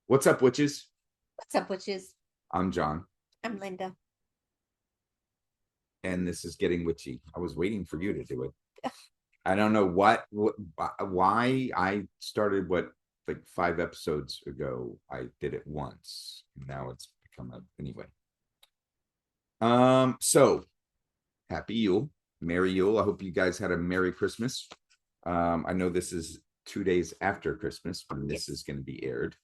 What's up, witches? What's up, witches? I'm John, I'm Linda. and this is Getting Witchy. I was waiting for you to do it. I don't know why I started like 5 episodes ago. I did it once. Now it's become anyway. So happy Yule, Merry Yule. I hope you guys had a Merry Christmas. I know this is 2 days after Christmas when this is going to be aired.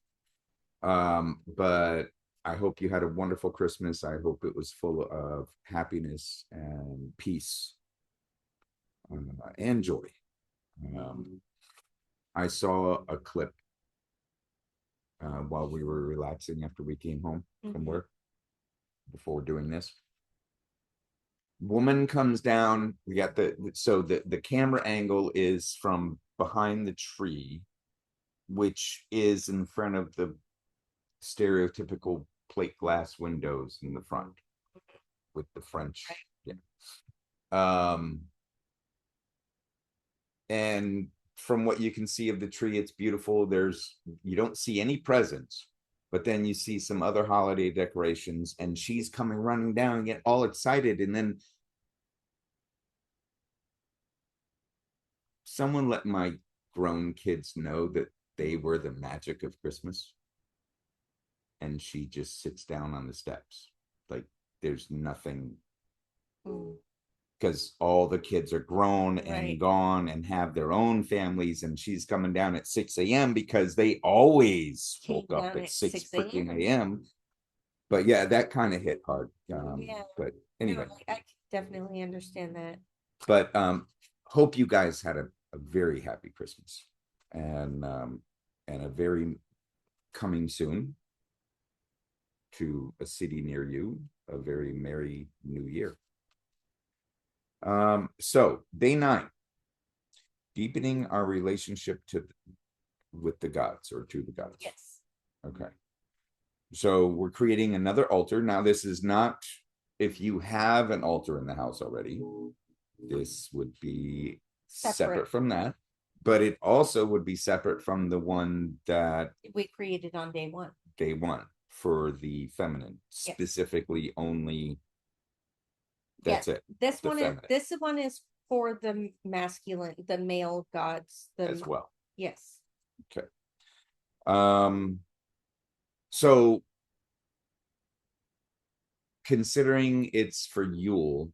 But I hope you had a wonderful Christmas. I hope it was full of happiness and peace and joy. I saw a clip while we were relaxing after we came home from work before doing this. Woman comes down. We got the camera angle is from behind the tree, which is in front of the stereotypical plate glass windows in the front with the French. Yeah. And from what you can see of the tree, it's beautiful. You don't see any presents, but then you see some other holiday decorations, and she's coming running down and get all excited. And then someone let my grown kids know that they were the magic of Christmas. And she just sits down on the steps. Like there's nothing. Because all the kids are grown and gone and have their own families, and she's coming down at 6 a.m. because they always woke up at 6 freaking a.m. But yeah, that kind of hit hard. But anyway, no, I can definitely understand that. But hope you guys had a very happy Christmas and a very coming soon to a city near you, a very merry new year. So day 9, deepening our relationship with the gods or to the gods. Yes. Okay. So we're creating another altar. Now, this is not if you have an altar in the house already, this would be separate from that, but it also would be separate from the one that we created on day one. Day one for the feminine, specifically only. That's it. This one is for the masculine, the male gods as well. Yes. Okay. So considering it's for Yule,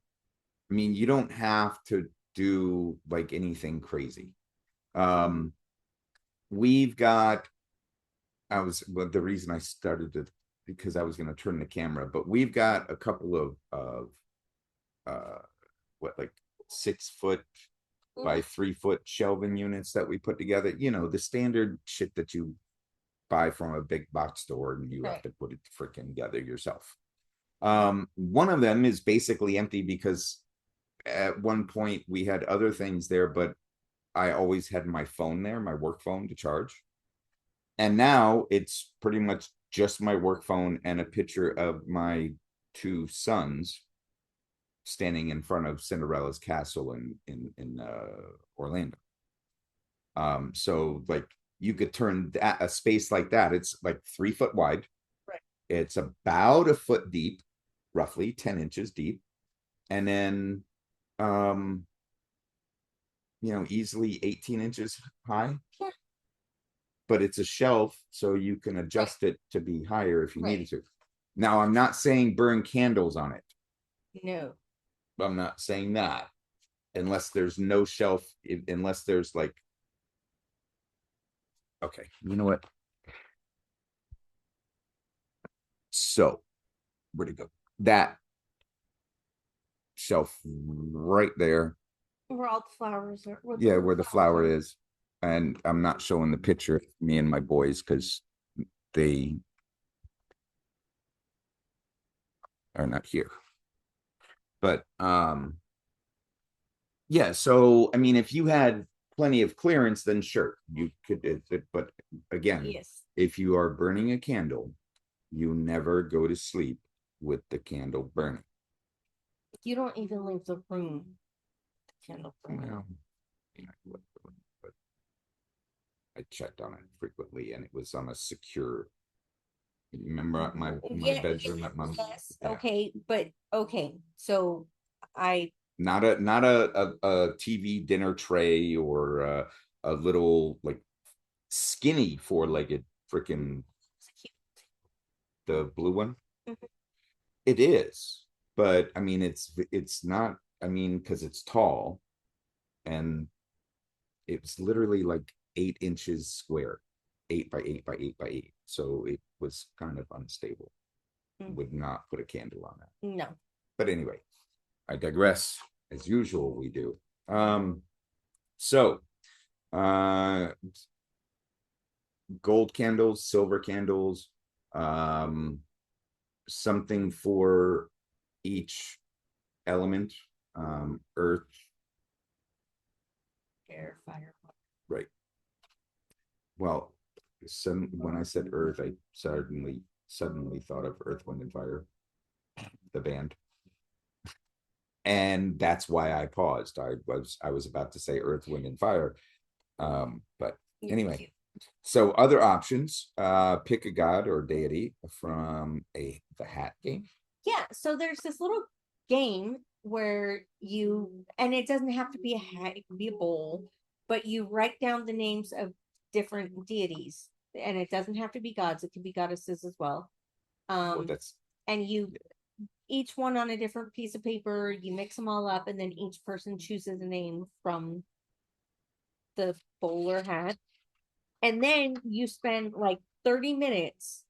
I mean, you don't have to do like anything crazy. We've got, the reason I started it because I was going to turn the camera, but we've got a couple of like 6-foot by 3-foot shelving units that we put together. You know, the standard shit that you buy from a big box store and you have to put it freaking together yourself. One of them is basically empty because at one point we had other things there, but I always had my phone there, my work phone to charge. And now it's pretty much just my work phone and a picture of my 2 sons standing in front of Cinderella's castle in Orlando. So like you could turn a space like that. It's like 3 foot wide. Right. It's about a foot deep, roughly 10 inches deep. And then, easily 18 inches high. Sure. But it's a shelf, so you can adjust it to be higher if you needed to. Now, I'm not saying burn candles on it. No. I'm not saying that. Unless there's no shelf, unless there's like, okay, you know what? So, where'd it go? That shelf right there. Where all the flowers are. Where the flower is. And I'm not showing the picture of me and my boys because they are not here. But yeah, so I mean, if you had plenty of clearance, then sure, you could. But again, if you are burning a candle, you never go to sleep with the candle burning. You don't even leave the room. The candle burning. Well, but I checked on it frequently, and it was on a secure Remember my Yeah, bedroom at my yes, yeah. okay, but okay, so I Not a TV dinner tray or a little like skinny four-legged freaking the blue one. Mhm. It is, but I mean it's not. I mean, because it's tall and it's literally like 8 inches square, 8 by 8 by 8 by 8. So it was kind of unstable. Mm. Would not put a candle on that. No. But anyway, I digress. As usual, we do. So uh gold candles, silver candles, um something for each element, earth, Air, fire, water. right. Well, when I said earth, I suddenly thought of Earth, Wind, and Fire, the band. And that's why I paused. I was about to say Earth, Wind, and Fire. But anyway, so other options, pick a god or deity from the hat game. Yeah, so there's this little game where and it doesn't have to be a hat, it can be a bowl, but you write down the names of different deities, and it doesn't have to be gods, it can be goddesses as well. Well, that's And you each one on a different piece of paper, you mix them all up, and then each person chooses a name from the bowler hat. And then you spend like 30 minutes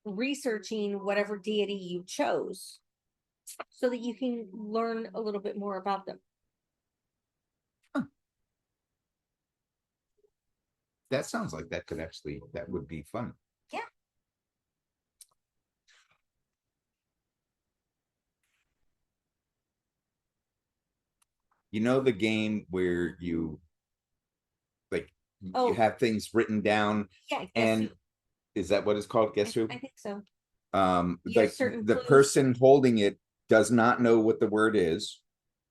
researching whatever deity you chose so that you can learn a little bit more about them. that sounds like that would be fun. Yeah. You know the game where you like you Oh, have things written down, yeah. and is that what it's called? Guess who? I think so. Like the person holding it does not know what the word is,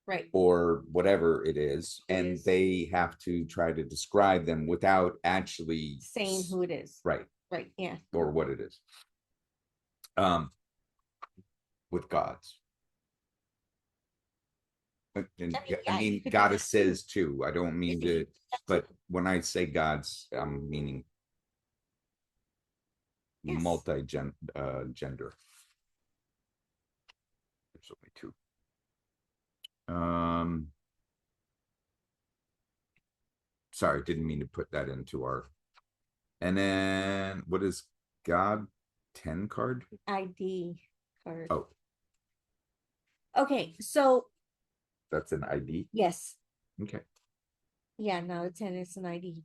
right, or whatever it is, and they have to try to describe them without actually saying who it is. Right. Right. Yeah. Or what it is. With gods. I mean, goddesses too. I don't mean to, but when I say gods, I'm meaning multi-gender. There's only two. Sorry, didn't mean to put that into our. And then what is God 10 card? ID card. Oh, okay. So that's an ID. Yes. Okay. Yeah, no, a 10 is an ID.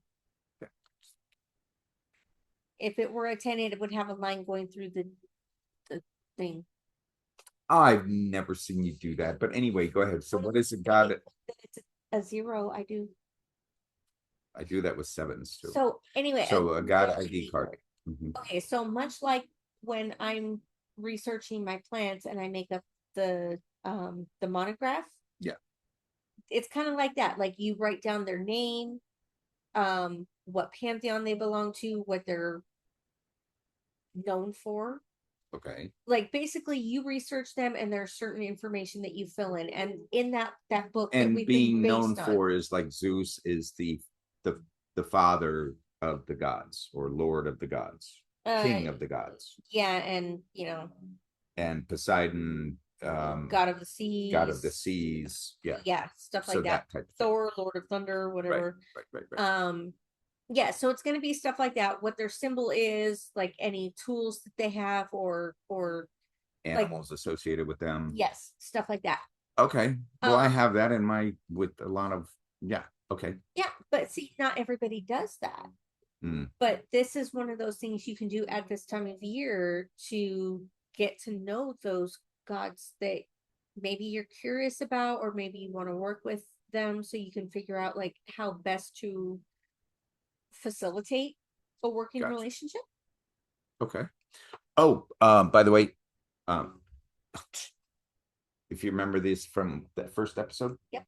Okay. If it were a 10, it would have a line going through the thing. I've never seen you do that, but anyway, go ahead. So what is a god? It's a 0. I do. I do that with sevens too. So anyway, so a god ID card. Mm-hmm. Okay, so much like when I'm researching my plants and I make up the monograph. Yeah. It's kind of like that. Like you write down their name, what pantheon they belong to, what they're known for. Okay. Like basically you research them and there's certain information that you fill in. And in that book that And we've being been known based for is like Zeus is the father of the gods, or lord of the gods, king of the gods. Yeah, and And Poseidon, God of the seas. God of the seas. Yeah. Yeah, stuff like that. Type of Thor, Lord of Thunder, whatever. Right. Yeah, so it's going to be stuff like that. What their symbol is, like any tools that they have, or animals associated with them. Yes, stuff like that. Okay. Well, I have that in my with a lot of okay. Yeah, but see, not everybody does that. But this is one of those things you can do at this time of year to get to know those gods that maybe you're curious about, or maybe you want to work with them so you can figure out like how best to facilitate a working relationship. Okay. Oh, by the way, if you remember this from that first episode. Yep.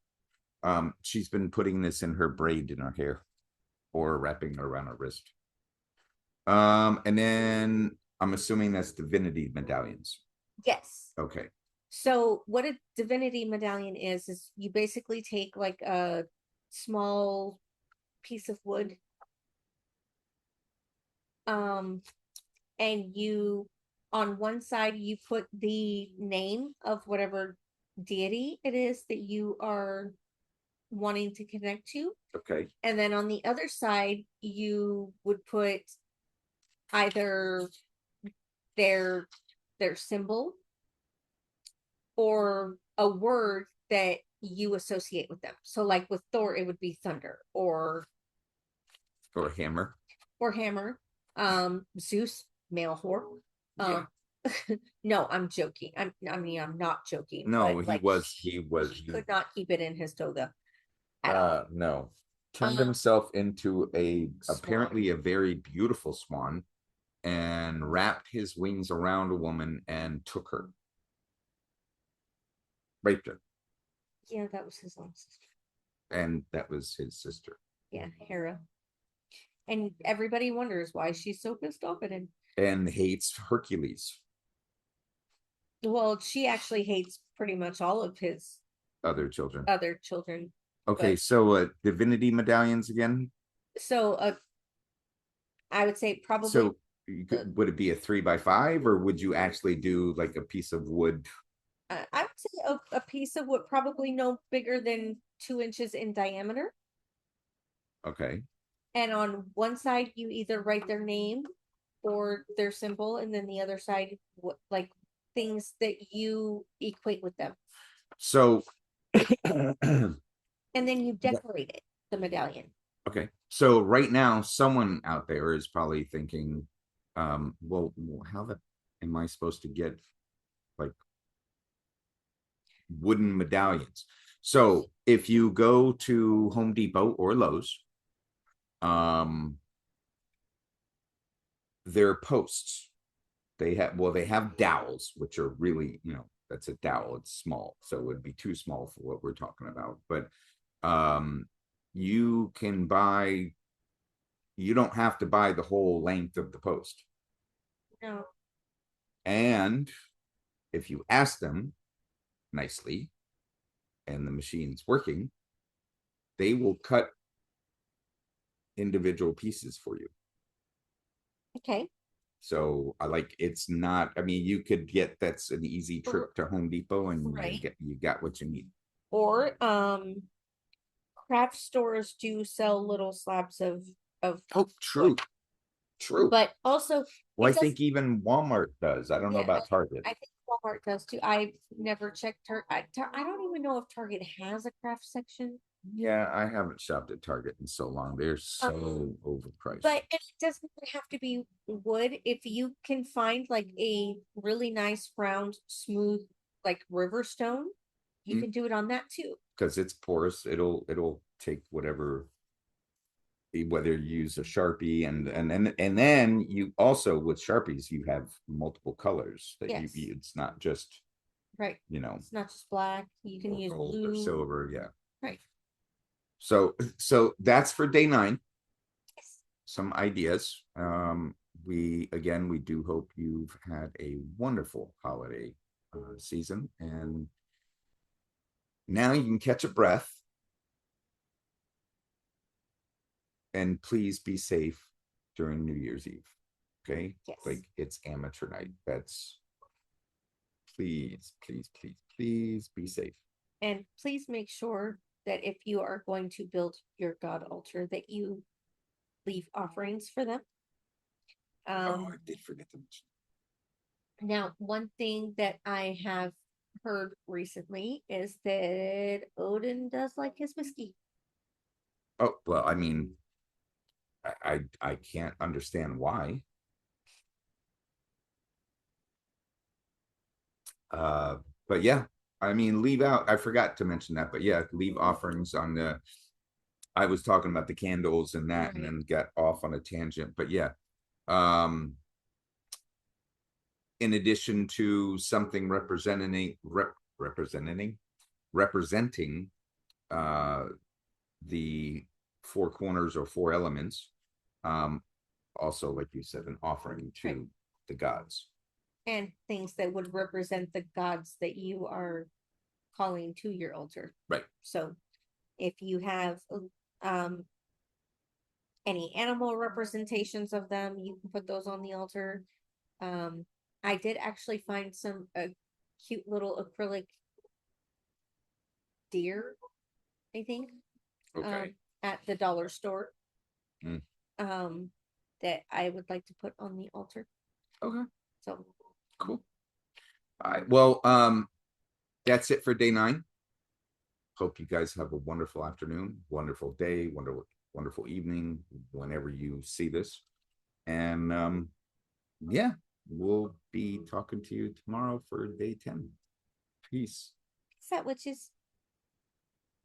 She's been putting this in her braid in her hair, or wrapping it around her wrist. And then I'm assuming that's divinity medallions. Yes. Okay. So what a divinity medallion is you basically take like a small piece of wood, um, and you on one side you put the name of whatever deity it is that you are wanting to connect to. Okay. And then on the other side, you would put either their their symbol or a word that you associate with them. So like with Thor, it would be thunder Or hammer. or hammer. Zeus, male whore. Yeah. No, I'm joking. I'm not joking, No, but he like was he was he could not keep it in his toga at all. no. Turned himself into a Swan. apparently a very beautiful swan and wrapped his wings around a woman and took her. Raped her. Yeah, that was his own sister. And that was his sister. Yeah, Hera. And everybody wonders why she's so pissed off at him. And hates Hercules. Well, she actually hates pretty much all of his Other children. other children. Okay, but- so divinity medallions again. So I would say probably So would it be a 3x5 or would you actually do like a piece of wood? I would say a piece of wood probably no bigger than 2 inches in diameter. Okay. And on one side you either write their name or their symbol, and then the other side like things that you equate with them. So and then you decorate it, the medallion. Okay. So right now, someone out there is probably thinking, well, how the am I supposed to get like wooden medallions? So if you go to Home Depot or Lowe's, their posts, they have dowels, which are really, that's a dowel. It's small. So it would be too small for what we're talking about. But you can buy, you don't have to buy the whole length of the post. No. And if you ask them nicely and the machine's working, they will cut individual pieces for you. Okay. So I like, it's not, I mean, you could get, that's an easy trip to Home Depot and right. you got what you need. Or craft stores do sell little slabs of oh, true. wood. True. But also, well, I think even Walmart does. I don't know about Target. I think Walmart does too. I've never checked I don't even know if Target has a craft section. Yeah, I haven't shopped at Target in so long. They're so overpriced. But it doesn't have to be wood. If you can find like a really nice round, smooth, like river stone, you can do it on that too. Because it's porous, it'll take whatever, whether you use a Sharpie and then you also with Sharpies you have multiple colors that yes. It's not just right. It's not just black. You can use gold blue or silver. Yeah. Right. So that's for day 9. Yes. Some ideas. We do hope you've had a wonderful holiday season, and now you can catch a breath. And please be safe during New Year's Eve. Okay. Yes. Like it's amateur night. That's please be safe. And please make sure that if you are going to build your God altar, that you leave offerings for them. I did forget to mention. Now, one thing that I have heard recently is that Odin does like his whiskey. Oh, well, I mean, I can't understand why. But yeah, I mean, leave out, I forgot to mention that, but yeah, leave offerings on the, I was talking about the candles and that, right. And then got off on a tangent, but yeah. In addition to something representing the 4 corners or 4 elements, also like you said, an offering to the gods. And things that would represent the gods that you are calling to your altar. Right. So if you have any animal representations of them, you can put those on the altar. I did actually find some cute little acrylic deer, I think, Okay. at the dollar store. Mm. That I would like to put on the altar. Okay. So cool. All right. Well, that's it for day 9. Hope you guys have a wonderful afternoon, wonderful day, wonderful evening, whenever you see this. And yeah, we'll be talking to you tomorrow for day 10. Peace. Is that witches?